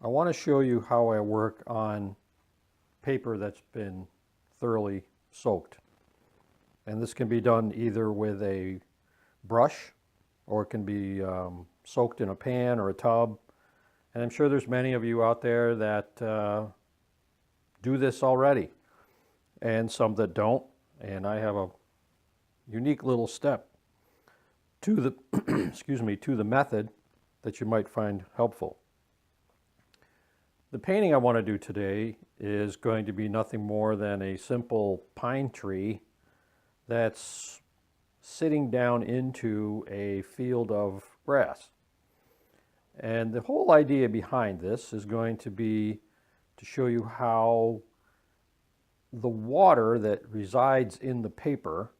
I want to show you how I work on paper that's been thoroughly soaked. And this can be done either with a brush or it can be soaked in a pan or a tub. And I'm sure there's many of you out there that do this already and some that don't. And I have a unique little step to the excuse me, to the method that you might find helpful. The painting I want to do today is going to be nothing more than a simple pine tree that's sitting down into a field of grass. And the whole idea behind this is going to be to show you how the water that resides in the paper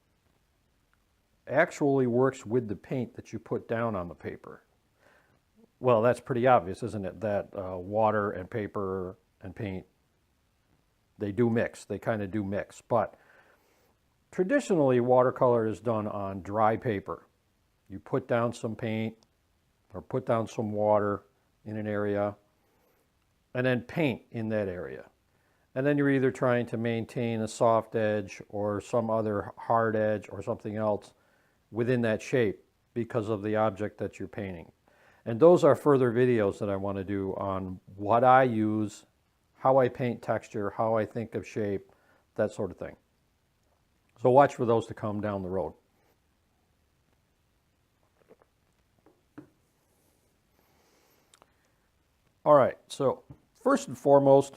actually works with the paint that you put down on the paper. Well, that's pretty obvious, isn't it? That water and paper and paint, they do mix. They kind of do mix. But traditionally, watercolor is done on dry paper. You put down some paint or put down some water in an area and then paint in that area. And then you're either trying to maintain a soft edge or some other hard edge or something else within that shape because of the object that you're painting. And those are further videos that I want to do on what I use, how I paint texture, how I think of shape, that sort of thing. So watch for those to come down the road. All right, so first and foremost,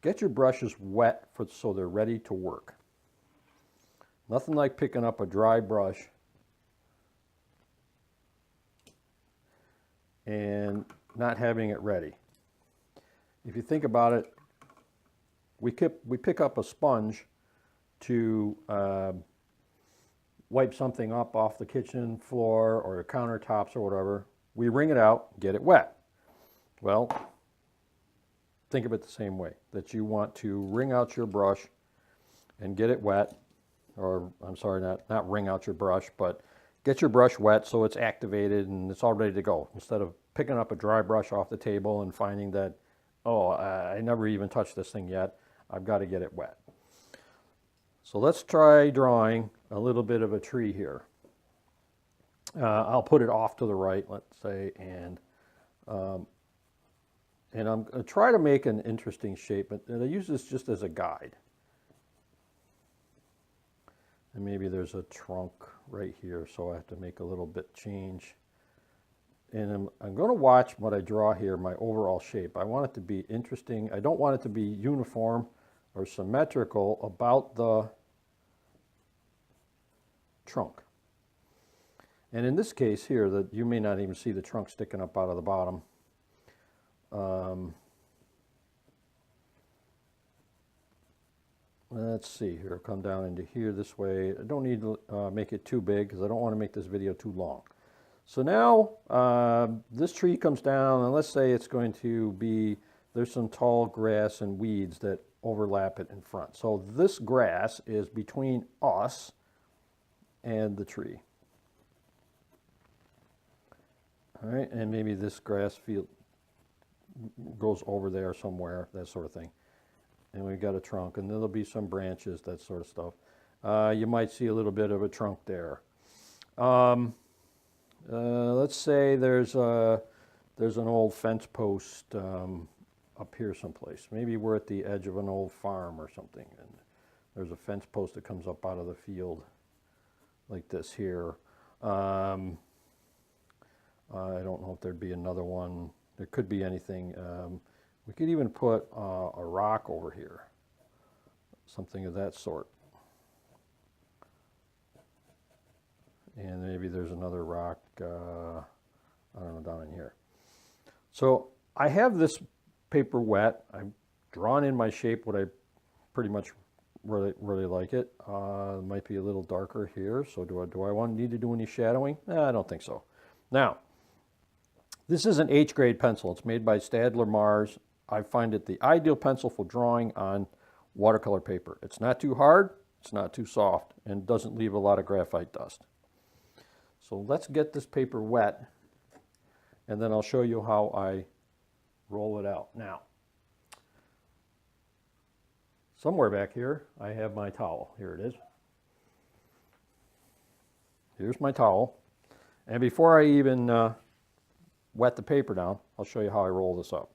get your brushes wet so they're ready to work. Nothing like picking up a dry brush and not having it ready. If you think about it, we pick up a sponge to wipe something up off the kitchen floor or the countertops or whatever. We wring it out, get it wet. Well, think of it the same way, that you want to wring out your brush and get it wet, or I'm sorry, not wring out your brush, but get your brush wet so it's activated and it's all ready to go. Instead of picking up a dry brush off the table and finding that, oh, I never even touched this thing yet, I've got to get it wet. So let's try drawing a little bit of a tree here. I'll put it off to the right, let's say, and I'm going to try to make an interesting shape, and I use this just as a guide. And maybe there's a trunk right here, so I have to make a little bit change. And I'm going to watch what I draw here, my overall shape. I want it to be interesting. I don't want it to be uniform or symmetrical about the trunk. And in this case here, that you may not even see the trunk sticking up out of the bottom. Let's see here, come down into here this way. I don't need to make it too big because I don't want to make this video too long. So now this tree comes down, and let's say it's going to be, there's some tall grass and weeds that overlap it in front. So this grass is between us and the tree. All right, and maybe this grass field goes over there somewhere, that sort of thing. And we've got a trunk, and there'll be some branches, that sort of stuff. You might see a little bit of a trunk there. Let's say there's an old fence post up here someplace. Maybe we're at the edge of an old farm or something, and there's a fence post that comes up out of the field like this here. I don't know if there'd be another one. There could be anything. We could even put a rock over here, something of that sort. And maybe there's another rock, I don't know, down in here. So I have this paper wet. I've drawn in my shape what I pretty much really like it. It might be a little darker here, so do I need to do any shadowing? I don't think so. Now, this is an H-grade pencil. It's made by Staedtler Mars. I find it the ideal pencil for drawing on watercolor paper. It's not too hard, it's not too soft, and doesn't leave a lot of graphite dust. So let's get this paper wet, and then I'll show you how I roll it out. Now, somewhere back here, I have my towel. Here it is. Here's my towel. And before I even wet the paper down, I'll show you how I roll this up.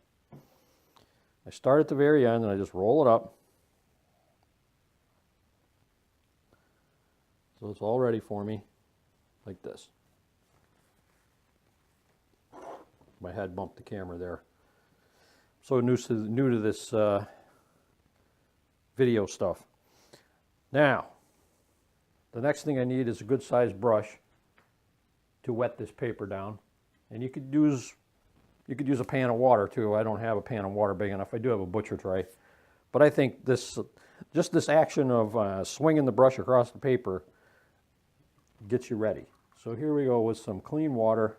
I start at the very end and I just roll it up. So it's all ready for me, like this. My head bumped the camera there. So new to this video stuff. Now, the next thing I need is a good sized brush to wet this paper down. And you could use a pan of water too. I don't have a pan of water big enough. I do have a butcher tray. But I think just this action of swinging the brush across the paper gets you ready. So here we go with some clean water.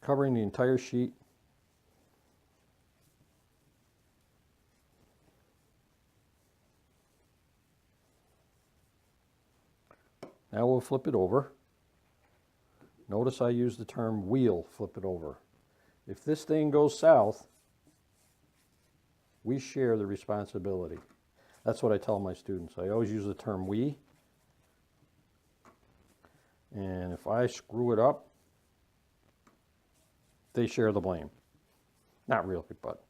Covering the entire sheet. Now we'll flip it over. Notice I use the term "we'll flip it over." If this thing goes south, we share the responsibility. That's what I tell my students. I always use the term "we." And if I screw it up, they share the blame. Not really, but.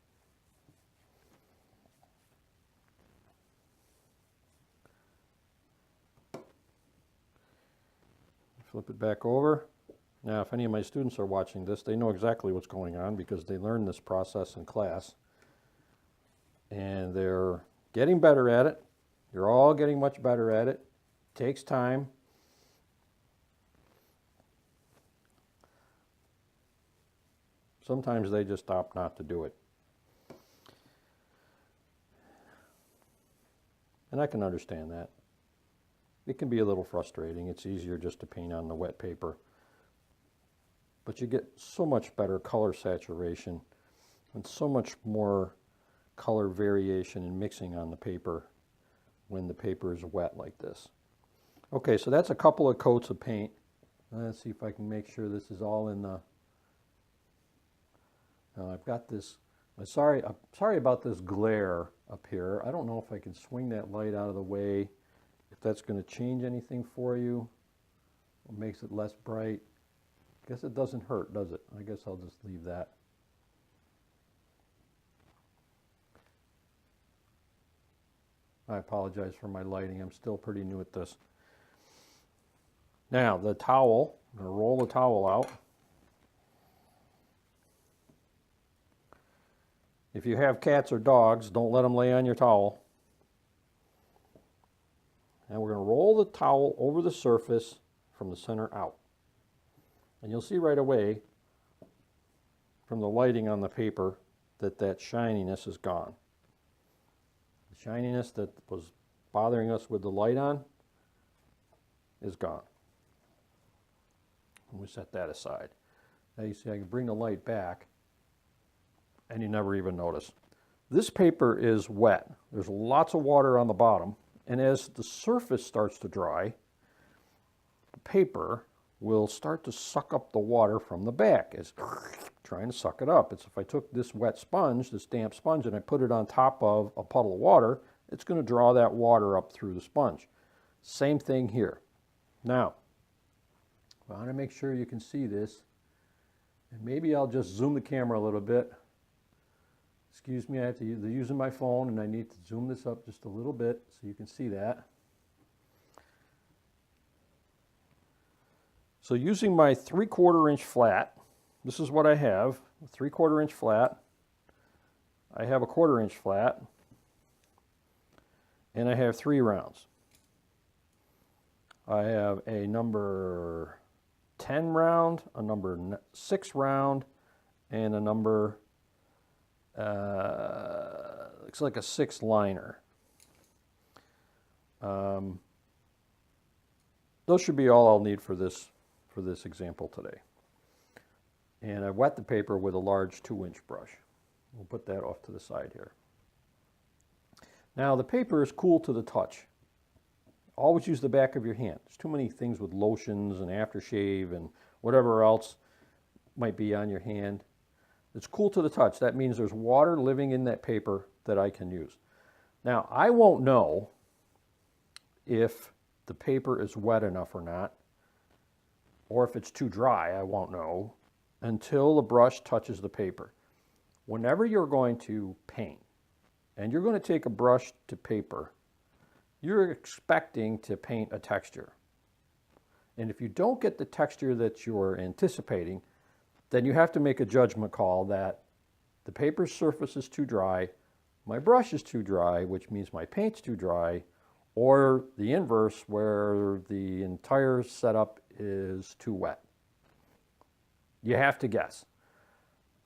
Flip it back over. Now, if any of my students are watching this, they know exactly what's going on because they learned this process in class. And they're getting better at it. You're all getting much better at it. It takes time. Sometimes they just opt not to do it. And I can understand that. It can be a little frustrating. It's easier just to paint on the wet paper. But you get so much better color saturation and so much more color variation and mixing on the paper when the paper is wet like this. Okay, so that's a couple of coats of paint. Let's see if I can make sure this is all in the... Now I've got this... I'm sorry about this glare up here. I don't know if I can swing that light out of the way, if that's going to change anything for you, or makes it less bright. I guess it doesn't hurt, does it? I guess I'll just leave that. I apologize for my lighting. I'm still pretty new at this. Now, the towel, I'm going to roll the towel out. If you have cats or dogs, don't let them lay on your towel. And we're going to roll the towel over the surface from the center out. And you'll see right away from the lighting on the paper that shininess is gone. The shininess that was bothering us with the light on is gone. And we set that aside. Now you see I can bring the light back and you never even notice. This paper is wet. There's lots of water on the bottom, and as the surface starts to dry, the paper will start to suck up the water from the back. It's trying to suck it up. It's if I took this wet sponge, this damp sponge, and I put it on top of a puddle of water, it's going to draw that water up through the sponge. Same thing here. Now, I want to make sure you can see this, and maybe I'll just zoom the camera a little bit. Excuse me, I have to use using my phone, and I need to zoom this up just a little bit so you can see that. So using my 3/4 inch flat, this is what I have, a 3/4 inch flat. I have a 1/4 inch flat, and I have 3 rounds. I have a number 10 round, a number 6 round, and a number looks like a 6 liner. Those should be all I'll need for this example today. And I wet the paper with a large 2-inch brush. We'll put that off to the side here. Now the paper is cool to the touch. Always use the back of your hand. There's too many things with lotions and aftershave and whatever else might be on your hand. It's cool to the touch. That means there's water living in that paper that I can use. Now, I won't know if the paper is wet enough or not, or if it's too dry, I won't know, until the brush touches the paper. Whenever you're going to paint, and you're going to take a brush to paper, you're expecting to paint a texture. And if you don't get the texture that you're anticipating, then you have to make a judgment call that the paper's surface is too dry, my brush is too dry, which means my paint's too dry, or the inverse, where the entire setup is too wet. You have to guess.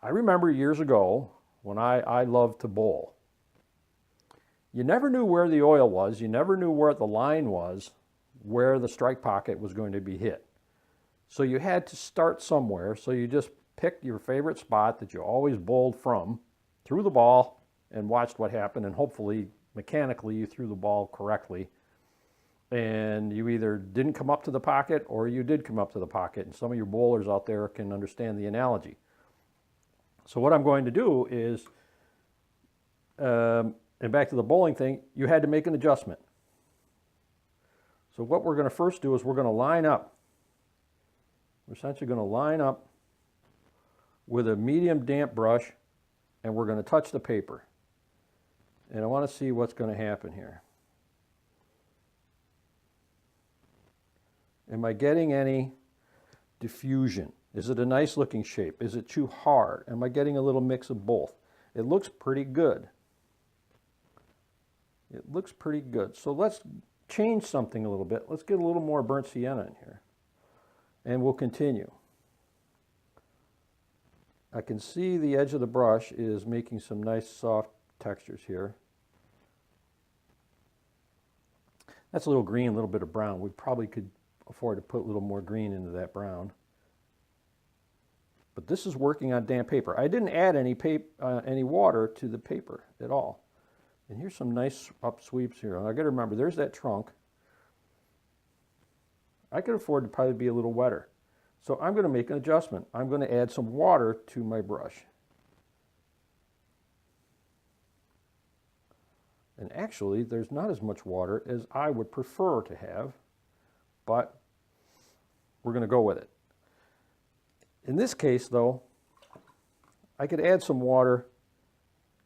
I remember years ago when I loved to bowl. You never knew where the oil was, you never knew where the line was, where the strike pocket was going to be hit. So you had to start somewhere, so you just picked your favorite spot that you always bowled from, threw the ball, and watched what happened, and hopefully, mechanically, you threw the ball correctly. And you either didn't come up to the pocket, or you did come up to the pocket, and some of your bowlers out there can understand the analogy. So what I'm going to do is, and back to the bowling thing, you had to make an adjustment. So what we're going to first do is we're going to line up. We're essentially going to line up with a medium damp brush, and we're going to touch the paper. And I want to see what's going to happen here. Am I getting any diffusion? Is it a nice looking shape? Is it too hard? Am I getting a little mix of both? It looks pretty good. It looks pretty good. So let's change something a little bit. Let's get a little more burnt sienna in here. And we'll continue. I can see the edge of the brush is making some nice soft textures here. That's a little green, a little bit of brown. We probably could afford to put a little more green into that brown. But this is working on damp paper. I didn't add any water to the paper at all. And here's some nice up sweeps here. And I got to remember, there's that trunk. I could afford to probably be a little wetter. So I'm going to make an adjustment. I'm going to add some water to my brush. And actually, there's not as much water as I would prefer to have, but we're going to go with it. In this case, though, I could add some water,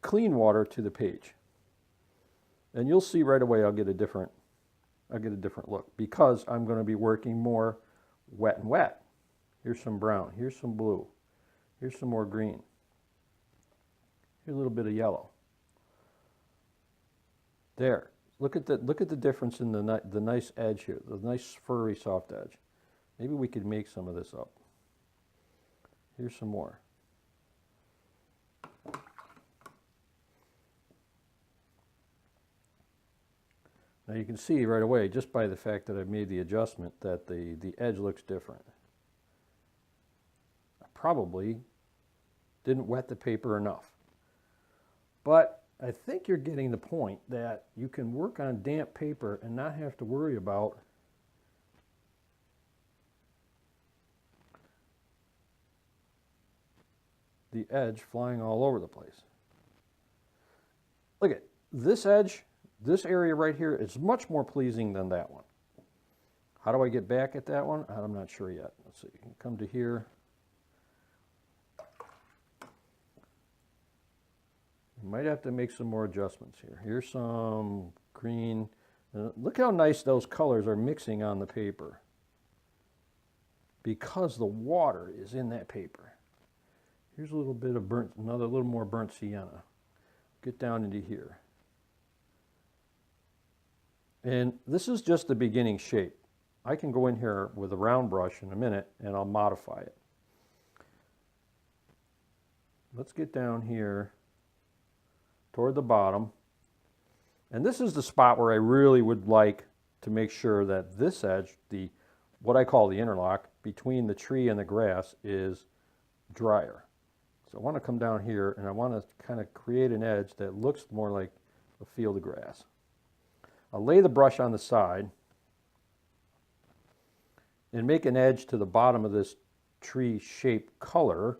clean water, to the page. And you'll see right away I'll get a different look, because I'm going to be working more wet and wet. Here's some brown, here's some blue, here's some more green. Here's a little bit of yellow. There. Look at the difference in the nice edge here, the nice furry soft edge. Maybe we could make some of this up. Here's some more. Now you can see right away, just by the fact that I've made the adjustment, that the edge looks different. I probably didn't wet the paper enough. But I think you're getting the point that you can work on damp paper and not have to worry about the edge flying all over the place. Look at this edge. This area right here is much more pleasing than that one. How do I get back at that one? I'm not sure yet. Let's see. Come to here. You might have to make some more adjustments here. Here's some green. Look how nice those colors are mixing on the paper, because the water is in that paper. Here's a little bit of another little more burnt sienna. Get down into here. And this is just the beginning shape. I can go in here with a round brush in a minute and I'll modify it. Let's get down here toward the bottom. And this is the spot where I really would like to make sure that this edge, what I call the interlock between the tree and the grass, is drier. So I want to come down here and I want to kind of create an edge that looks more like a field of grass. I'll lay the brush on the side and make an edge to the bottom of this tree shape color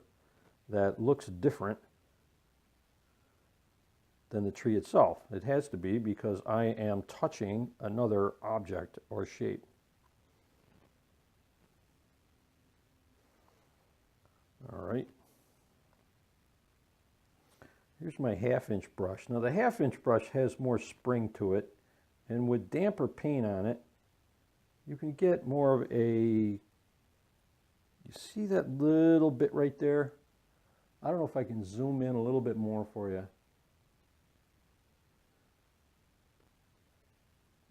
that looks different than the tree itself. It has to be because I am touching another object or shape. All right. Here's my 1/2-inch brush. Now the 1/2-inch brush has more spring to it, and with damper paint on it, you can get more of a, you see that little bit right there? I don't know if I can zoom in a little bit more for you.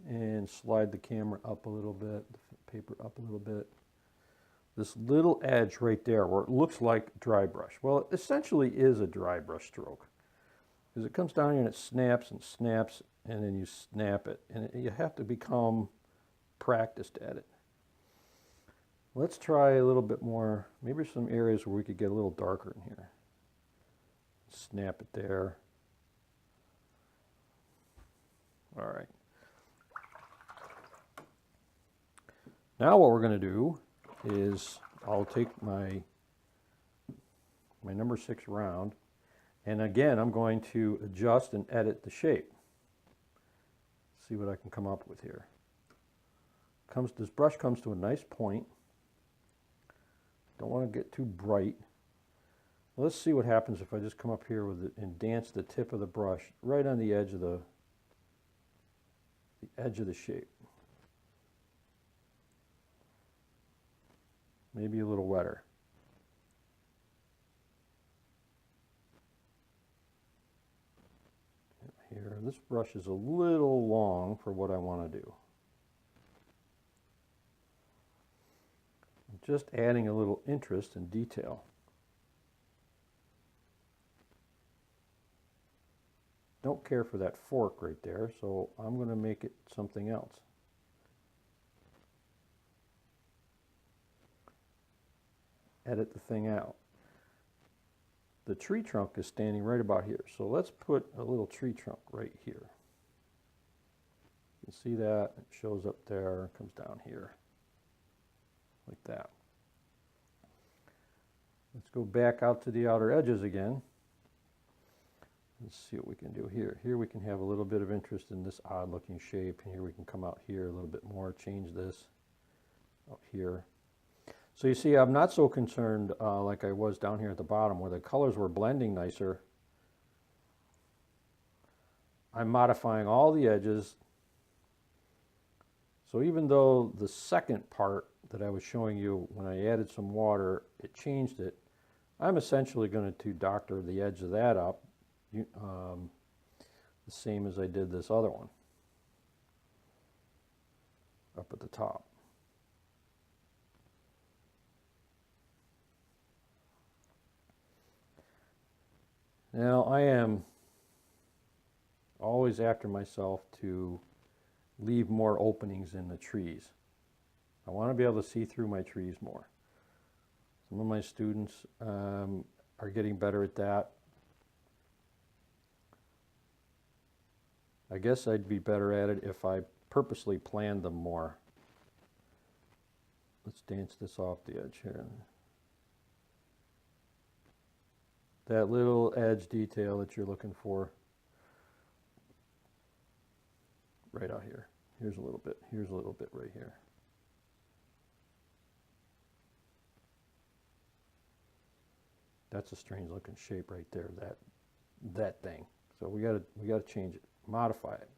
And slide the camera up a little bit, the paper up a little bit. This little edge right there where it looks like dry brush. Well, it essentially is a dry brush stroke, because it comes down here and it snaps and snaps, and then you snap it, and you have to become practiced at it. Let's try a little bit more, maybe some areas where we could get a little darker in here. Snap it there. All right. Now what we're going to do is I'll take my number 6 round, and again I'm going to adjust and edit the shape. See what I can come up with here. This brush comes to a nice point. Don't want to get too bright. Let's see what happens if I just come up here with it and dance the tip of the brush right on the edge of the shape. Maybe a little wetter. Here, this brush is a little long for what I want to do. I'm just adding a little interest and detail. Don't care for that fork right there, so I'm going to make it something else. Edit the thing out. The tree trunk is standing right about here, so let's put a little tree trunk right here. You can see that it shows up there, comes down here like that. Let's go back out to the outer edges again. Let's see what we can do here. Here we can have a little bit of interest in this odd looking shape, and here we can come out here a little bit more, change this up here. So you see, I'm not so concerned like I was down here at the bottom where the colors were blending nicer. I'm modifying all the edges. So even though the second part that I was showing you, when I added some water, it changed it, I'm essentially going to doctor the edge of that up the same as I did this other one up at the top. Now, I am always after myself to leave more openings in the trees. I want to be able to see through my trees more. Some of my students are getting better at that. I guess I'd be better at it if I purposely planned them more. Let's dance this off the edge here. That little edge detail that you're looking for right out here. Here's a little bit. Here's a little bit right here. That's a strange looking shape right there, that thing. So we gotta change it, modify it.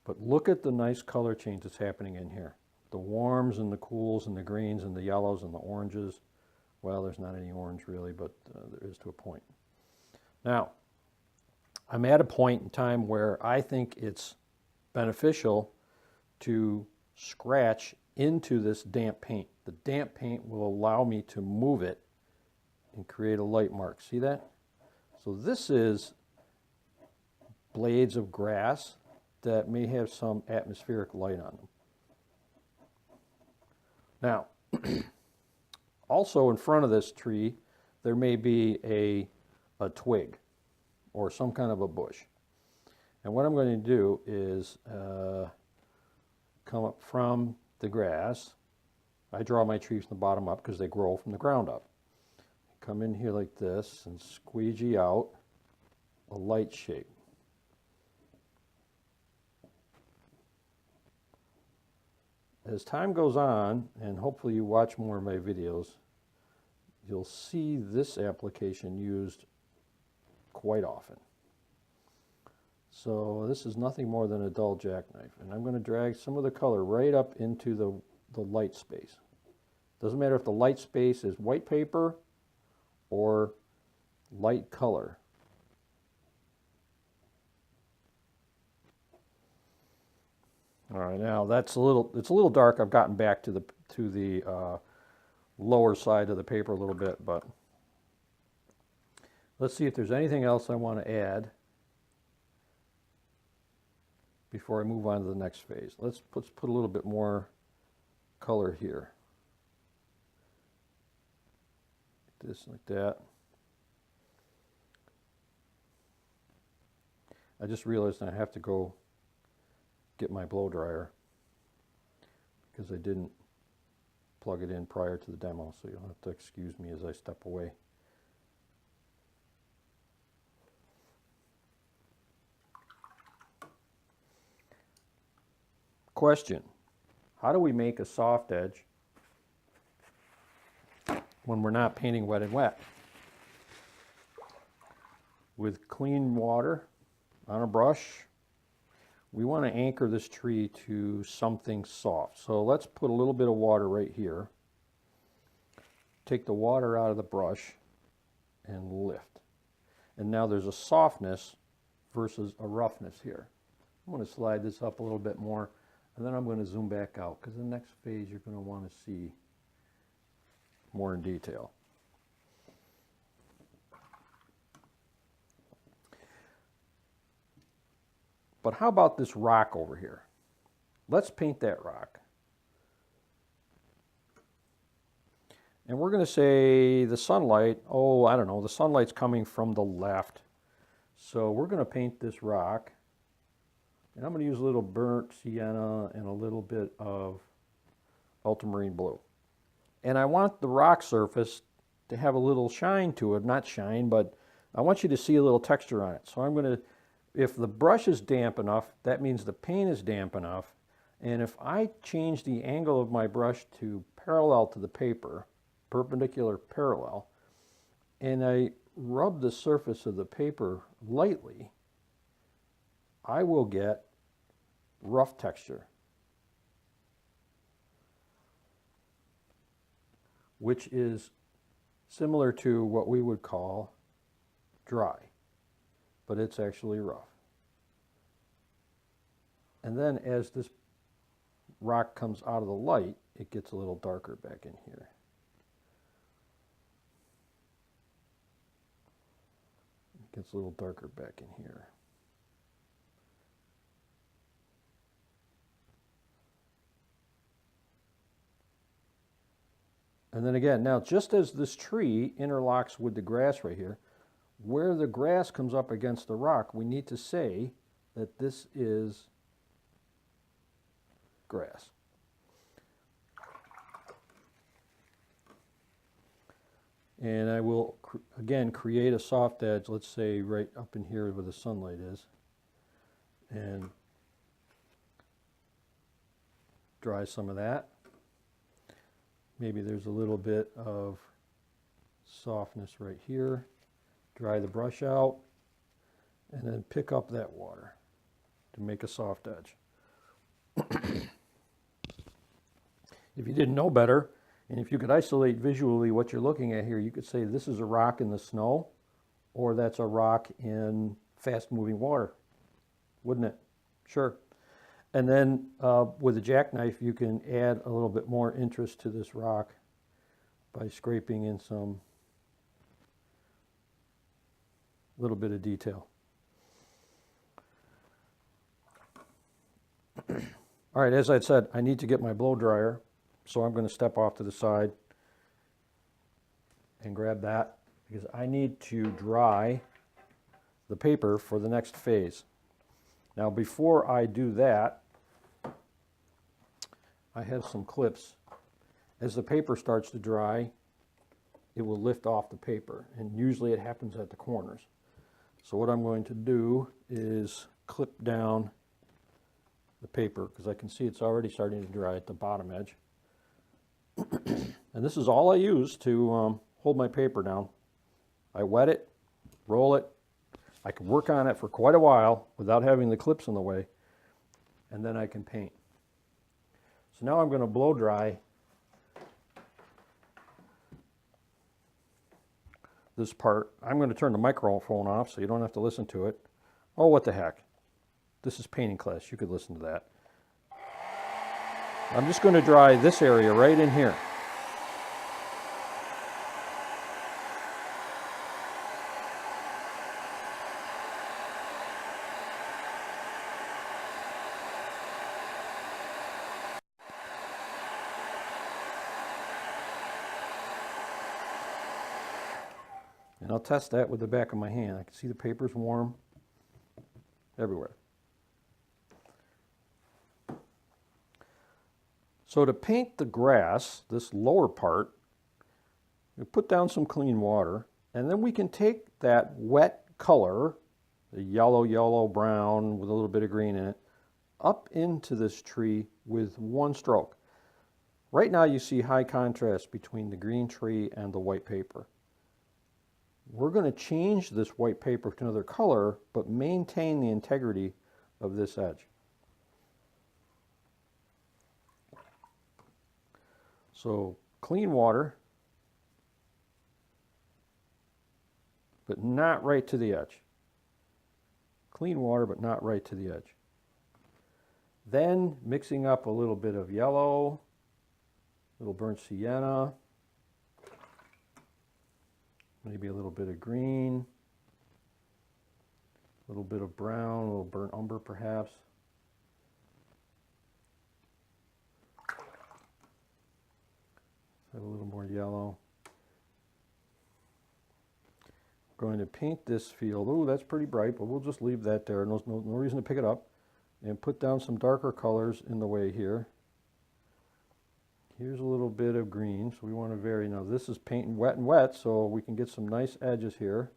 But look at the nice color change that's happening in here. The warms and the cools and the greens and the yellows and the oranges. Well, there's not any orange really, but there is to a point. Now, I'm at a point in time where I think it's beneficial to scratch into this damp paint. The damp paint will allow me to move it and create a light mark. See that? So this is blades of grass that may have some atmospheric light on them. Now, also in front of this tree, there may be a a twig or some kind of a bush. And what I'm going to do is come up from the grass. I draw my trees from the bottom up because they grow from the ground up. Come in here like this and squeegee out a light shape. As time goes on, and hopefully you watch more of my videos, you'll see this application used quite often. So this is nothing more than a dull jackknife, and I'm going to drag some of the color right up into the light space. Doesn't matter if the light space is white paper or light color. All right, now it's a little dark. I've gotten back to the lower side of the paper a little bit, but let's see if there's anything else I want to add before I move on to the next phase. Let's put a little bit more color here. Like this, like that. I just realized I have to go get my blow dryer because I didn't plug it in prior to the demo, so you'll have to excuse me as I step away. Question: how do we make a soft edge when we're not painting wet and wet? With clean water on a brush, we want to anchor this tree to something soft. So let's put a little bit of water right here. Take the water out of the brush and lift. And now there's a softness versus a roughness here. I'm going to slide this up a little bit more, and then I'm going to zoom back out because the next phase you're going to want to see more in detail. But how about this rock over here? Let's paint that rock. And we're going to say the sunlight, oh, I don't know, the sunlight's coming from the left. So we're going to paint this rock. And I'm going to use a little burnt sienna and a little bit of ultramarine blue. And I want the rock surface to have a little shine to it. Not shine, but I want you to see a little texture on it. So I'm going to, if the brush is damp enough, that means the paint is damp enough. And if I change the angle of my brush to parallel to the paper, perpendicular parallel, and I rub the surface of the paper lightly, I will get rough texture, which is similar to what we would call dry, but it's actually rough. And then as this rock comes out of the light, it gets a little darker back in here. It gets a little darker back in here. And then again, now just as this tree interlocks with the grass right here, where the grass comes up against the rock, we need to say that this is grass. And I will, again, create a soft edge, let's say right up in here where the sunlight is, and dry some of that. Maybe there's a little bit of softness right here. Dry the brush out, and then pick up that water to make a soft edge. If you didn't know better, and if you could isolate visually what you're looking at here, you could say this is a rock in the snow, or that's a rock in fast-moving water, wouldn't it? Sure. And then with a jackknife, you can add a little bit more interest to this rock by scraping in some little bit of detail. All right, as I said, I need to get my blow dryer, so I'm going to step off to the side and grab that. because I need to dry the paper for the next phase. Now before I do that, I have some clips. As the paper starts to dry, it will lift off the paper, and usually it happens at the corners. So what I'm going to do is clip down the paper, because I can see it's already starting to dry at the bottom edge. And this is all I use to hold my paper down. I wet it, roll it. I can work on it for quite a while without having the clips in the way, and then I can paint. So now I'm going to blow dry this part. I'm going to turn the microphone off so you don't have to listen to it. Oh, what the heck. This is painting class. You could listen to that. I'm just going to dry this area right in here. And I'll test that with the back of my hand. I can see the paper's warm everywhere. So to paint the grass, this lower part, we put down some clean water, and then we can take that wet color, the yellow brown with a little bit of green in it, up into this tree with one stroke. Right now you see high contrast between the green tree and the white paper. We're going to change this white paper to another color, but maintain the integrity of this edge. So clean water, but not right to the edge. Clean water, but not right to the edge. Then mixing up a little bit of yellow, a little burnt sienna, maybe a little bit of green, a little bit of brown, a little burnt umber perhaps. Have a little more yellow. Going to paint this field. Oh, that's pretty bright, but we'll just leave that there. No reason to pick it up. And put down some darker colors in the way here. Here's a little bit of green, so we want to vary. Now this is painting wet and wet, so we can get some nice edges here.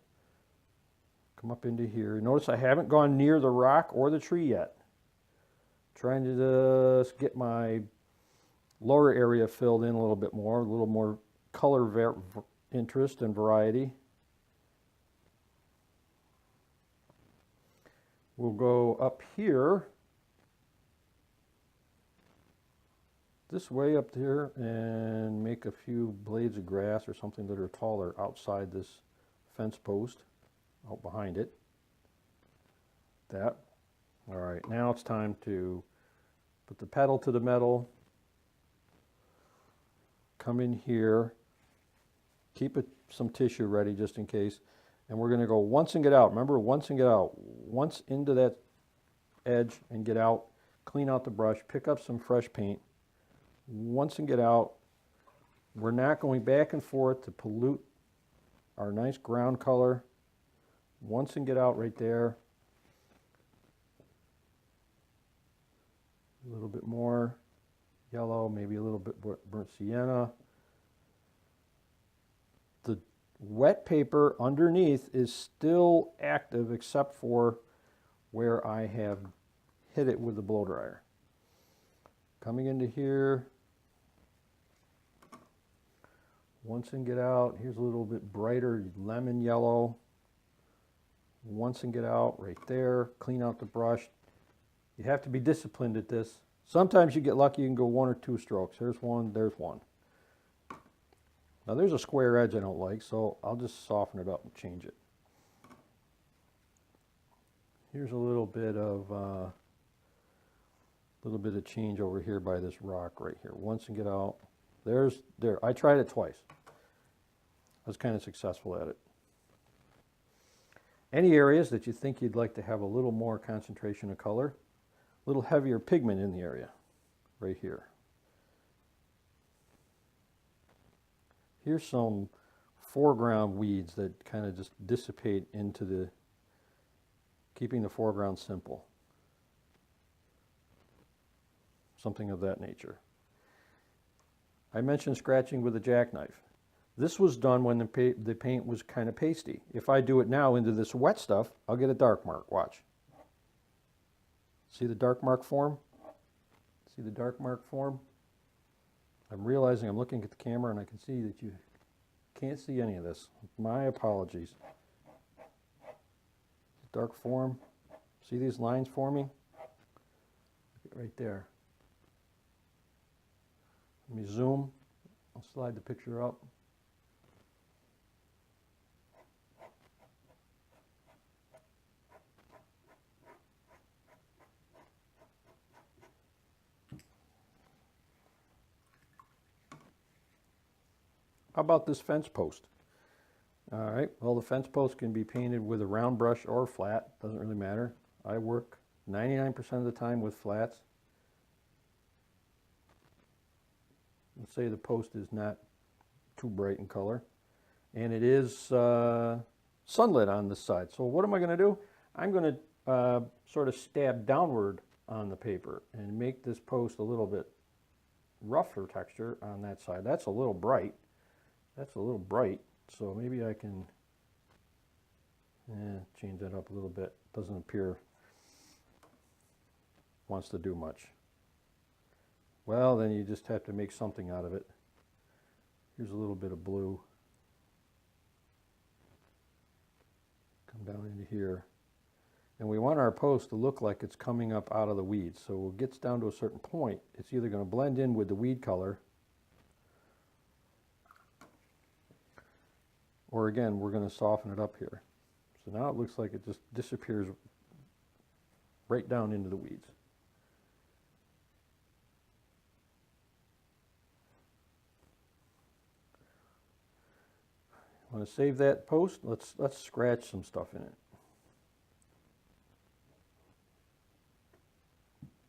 Come up into here. Notice I haven't gone near the rock or the tree yet. Trying to just get my lower area filled in a little more color interest and variety. We'll go up here, this way up there, and make a few blades of grass or something that are taller outside this fence post, out behind it. That. All right, now it's time to put the pedal to the metal. Come in here, keep some tissue ready just in case, and we're going to go once and get out. Remember, once and get out. Once into that edge and get out, clean out the brush, pick up some fresh paint. Once and get out. We're not going back and forth to pollute our nice ground color. Once and get out right there. A little bit more yellow, maybe a little bit burnt sienna. The wet paper underneath is still active except for where I have hit it with the blow dryer. Coming into here, once and get out. Here's a little bit brighter lemon yellow. Once and get out right there. Clean out the brush. You have to be disciplined at this. Sometimes you get lucky, you can go one or two strokes. There's one, there's one. Now there's a square edge I don't like, so I'll just soften it up and change it. Here's a little bit of change over here by this rock right here. Once and get out. There. I tried it twice. I was kind of successful at it. Any areas that you think you'd like to have a little more concentration of color, a little heavier pigment in the area, right here. Here's some foreground weeds that kind of just dissipate into the, keeping the foreground simple. Something of that nature. I mentioned scratching with a jackknife. This was done when the paint was kind of pasty. If I do it now into this wet stuff, I'll get a dark mark. Watch. See the dark mark form? See the dark mark form? I'm realizing I'm looking at the camera and I can see that you can't see any of this. My apologies. Dark form. See these lines forming? Right there. Let me zoom. I'll slide the picture up. How about this fence post? All right, well, the fence post can be painted with a round brush or flat, doesn't really matter. I work 99% of the time with flats. Let's say the post is not too bright in color, and it is sunlit on this side. So what am I going to do? I'm going to sort of stab downward on the paper and make this post a little bit rougher texture on that side. That's a little bright. That's a little bright, so maybe I can change that up a little bit. Doesn't appear wants to do much. Well, then you just have to make something out of it. Here's a little bit of blue. Come down into here. And we want our post to look like it's coming up out of the weeds. So when it gets down to a certain point, it's either going to blend in with the weed color, or again, we're going to soften it up here. So now it looks like it just disappears right down into the weeds. Want to save that post? Let's scratch some stuff in it.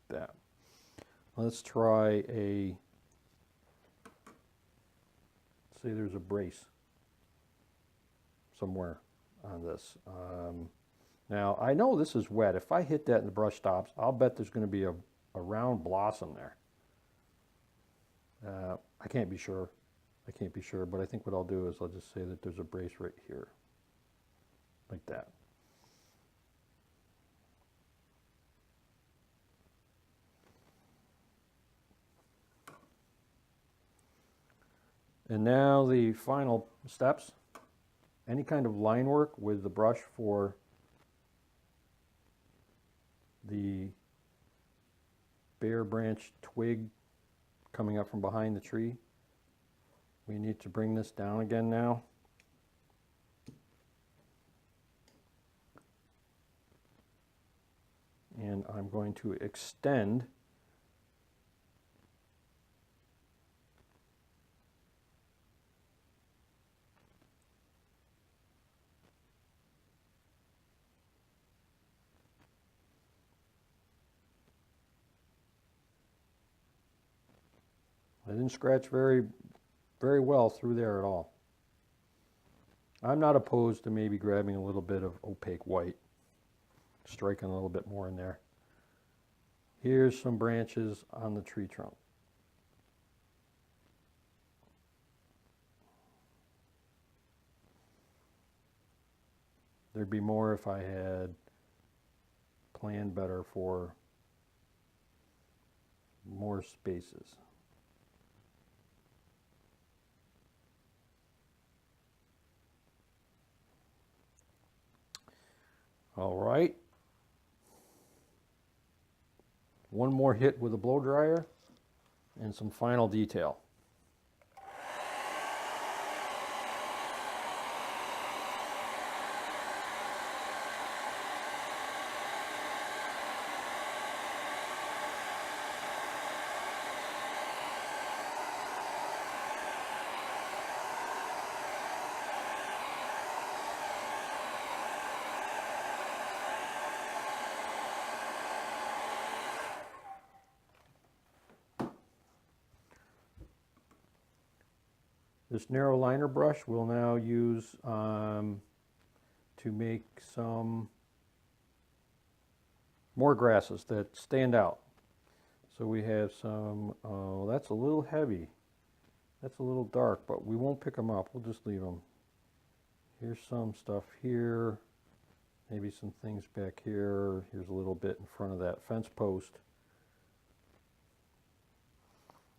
That. Let's try a, say there's a brace somewhere on this. Now I know this is wet. If I hit that and the brush stops, I'll bet there's going to be a round blossom there. I can't be sure. I can't be sure, but I think what I'll do is I'll just say that there's a brace right here, like that. And now the final steps. Any kind of line work with the brush for the bare branch twig coming up from behind the tree. We need to bring this down again now. And I'm going to extend I didn't scratch very well through there at all. I'm not opposed to maybe grabbing a little bit of opaque white, striking a little bit more in there. Here's some branches on the tree trunk. There'd be more if I had planned better for more spaces. All right. One more hit with a blow dryer and some final detail. This narrow liner brush we'll now use to make some more grasses that stand out. So we have some, oh, that's a little heavy. That's a little dark, but we won't pick them up. We'll just leave them. Here's some stuff here. Maybe some things back here. Here's a little bit in front of that fence post.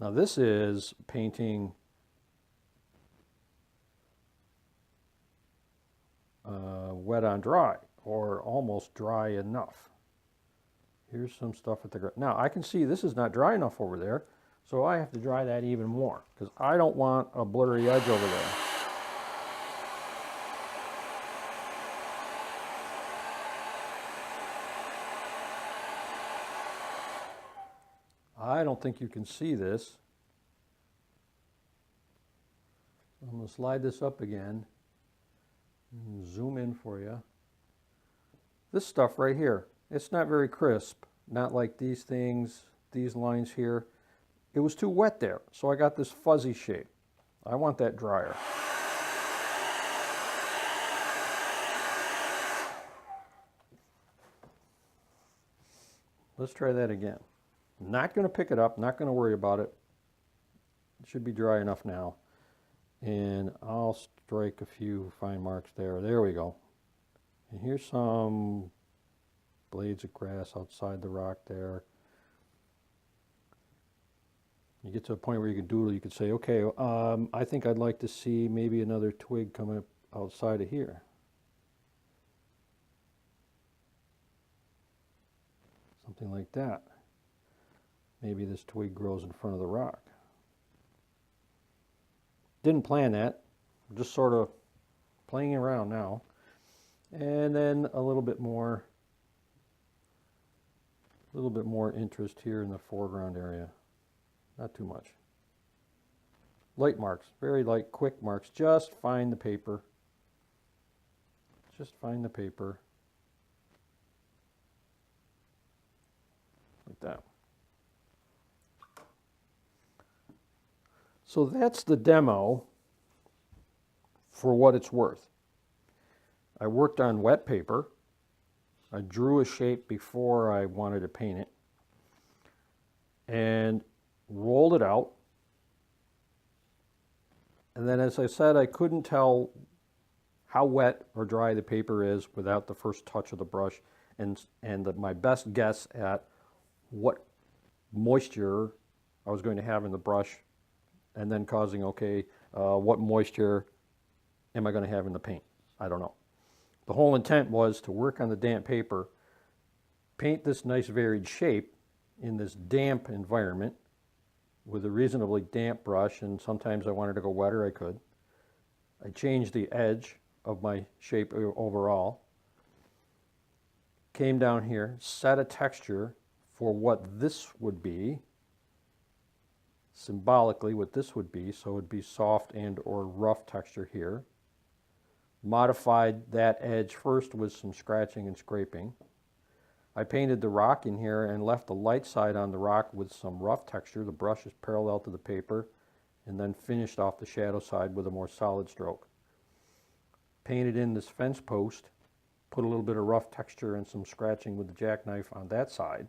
Now this is painting wet on dry, or almost dry enough. Here's some stuff at the ground. Now I can see this is not dry enough over there, so I have to dry that even more, because I don't want a blurry edge over there. I don't think you can see this. I'm going to slide this up again and zoom in for you. This stuff right here, it's not very crisp, not like these things, these lines here. It was too wet there, so I got this fuzzy shape. I want that drier. Let's try that again. Not going to pick it up, not going to worry about it. It should be dry enough now. And I'll strike a few fine marks there. There we go. And here's some blades of grass outside the rock there. You get to a point where you can doodle, you could say, okay, I think I'd like to see maybe another twig come up outside of here. Something like that. Maybe this twig grows in front of the rock. Didn't plan that. I'm just sort of playing around now. And then a little bit more interest here in the foreground area. Not too much. Light marks, very light, quick marks. Just find the paper. Just find the paper. Like that. So that's the demo for what it's worth. I worked on wet paper. I drew a shape before I wanted to paint it and rolled it out. And then, as I said, I couldn't tell how wet or dry the paper is without the first touch of the brush, and my best guess at what moisture I was going to have in the brush, and then causing, okay, what moisture am I going to have in the paint? I don't know. The whole intent was to work on the damp paper, paint this nice varied shape in this damp environment with a reasonably damp brush, and sometimes I wanted to go wetter, I could. I changed the edge of my shape overall, came down here, set a texture for what this would be, symbolically what this would be, so it would be soft and or rough texture here. Modified that edge first with some scratching and scraping. I painted the rock in here and left the light side on the rock with some rough texture. The brush is parallel to the paper, and then finished off the shadow side with a more solid stroke. Painted in this fence post, put a little bit of rough texture and some scratching with the jackknife on that side.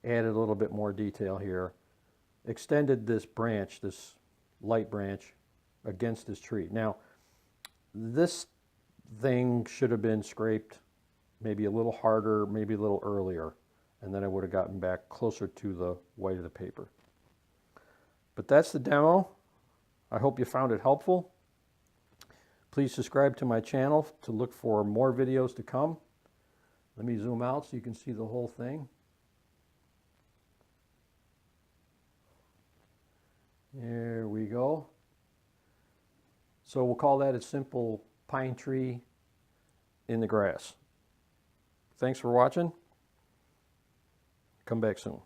Added a little bit more detail here. Extended this branch, this light branch, against this tree. Now, this thing should have been scraped maybe a little harder, maybe a little earlier, and then I would have gotten back closer to the white of the paper. But that's the demo. I hope you found it helpful. Please subscribe to my channel to look for more videos to come. Let me zoom out so you can see the whole thing. There we go. So we'll call that a simple pine tree in the grass. Thanks for watching. Come back soon.